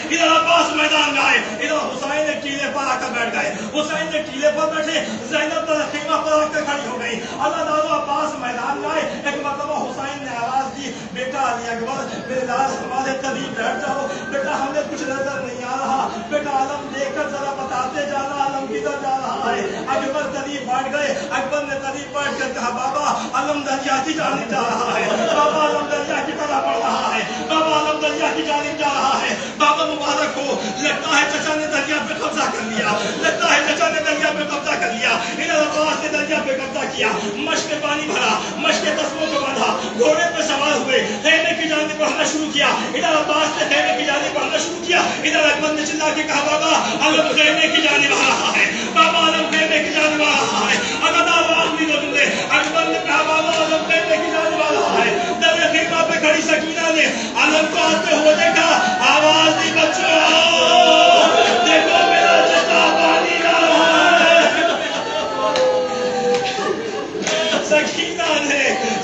ادھر عباس میدان میں آئے، ادھر حسین نے ٹیلے پر آ کر بیٹھ گئے، حسین نے ٹیلے پر بیٹھے، زینب خیمہ پر آ کر کھڑی ہو گئی، اللہ تعالیٰ عباس میدان میں آئے، ایک مرتبہ حسین نے آواز دی، بیٹا علی اکبر میرے لاش ہمارے قریب بیٹھ جاؤ، بیٹا ہمیں کچھ نظر نہیں آ رہا، بیٹا عالم دیکھ کر ذرا بتاتے جانا عالم کدھر جا رہا ہے۔ اکبر قریب بیٹھ گئے، اکبر نے قریب بیٹھ کر کہا بابا علم دریا کی جانب جا رہا ہے، بابا علم دریا کی طرف بڑھ رہا ہے، بابا علم دریا کی جانب جا رہا ہے، بابا مبارک ہو، لگتا ہے چچا نے دریا پہ قبضہ کر لیا، لگتا ہے چچا نے دریا پہ قبضہ کر لیا۔ ادھر عباس نے دریا پہ قبضہ کیا، مشق میں پانی بھرا، مشق کے تسموں کو باندھا، گھوڑے پہ سوار ہوئے، خیمے کی جانب بڑھنا شروع کیا، ادھر عباس نے خیمے کی جانب بڑھنا شروع کیا، ادھر اکبر نے چلا کے کہا بابا علم خیمے کی جانب آ رہا ہے، بابا علم خیمے کی جانب آ رہا ہے، اگر آواز بھی نہ دے، اکبر نے کہا بابا علم خیمے کی جانب آ رہا ہے، در خیمہ پہ کھڑی سکینہ نے علم کو آتے ہوئے دیکھا، آواز دی بچوں آؤ، دیکھو میرا چچا پانی لا رہا ہے۔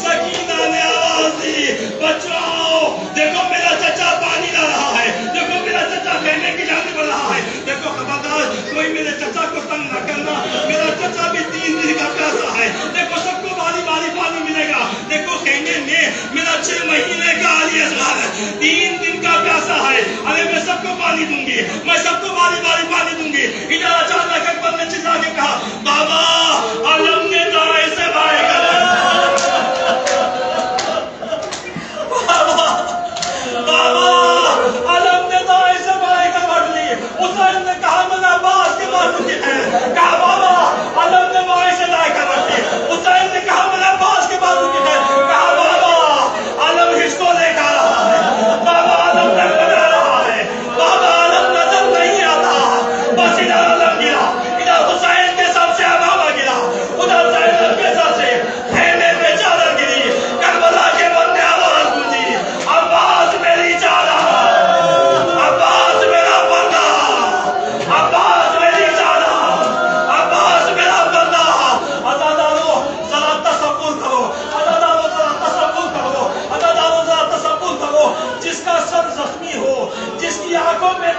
سکینہ نے آواز دی بچوں آؤ، دیکھو میرا چچا پانی لا رہا ہے، دیکھو میرا چچا خیمے کی جانب بڑھ رہا ہے، دیکھو خبردار کوئی میرے چچا کو تنگ نہ کرنا، میرا چچا بھی 3 دن کا پیاسا ہے، دیکھو سب کو باری باری پانی ملے گا، دیکھو خیمے میں میرا 6 مہینے کا علی اصغر 3 دن کا پیاسا ہے، ارے میں سب کو پانی دوں گی، میں سب کو باری باری پانی دوں گی۔ ادھر اچانک اکبر نے چلا کے کہا بابا علم نے دائیں سے بائیں کر حسین نے کہا میں عباس کے بازو کی ہے، کہا بابا علم نے بائیں سے دائیں کر رکھی، حسین نے کہا میں عباس کے بازو کی ہے، کہا بابا علم ہچ کو لے کر رہا ہے، بابا علم نظر بنا رہا ہے، بابا علم نظر نہیں آتا، بس ادھر علم گرا، ادھر حسین کے سر سے امامہ گرا، ادھر زینب کے سر سے خیمے پہ چادر گری، کربلا کے بندے آواز گونجی، عباس میری چادر، عباس میرا بندہ، عباس میری چادر، عباس میرا بندہ۔ عزادارو ذرا تصور کرو، عزادارو ذرا تصور کرو، عزادارو ذرا تصور کرو، جس کا سر زخمی ہو، جس کی آنکھوں میں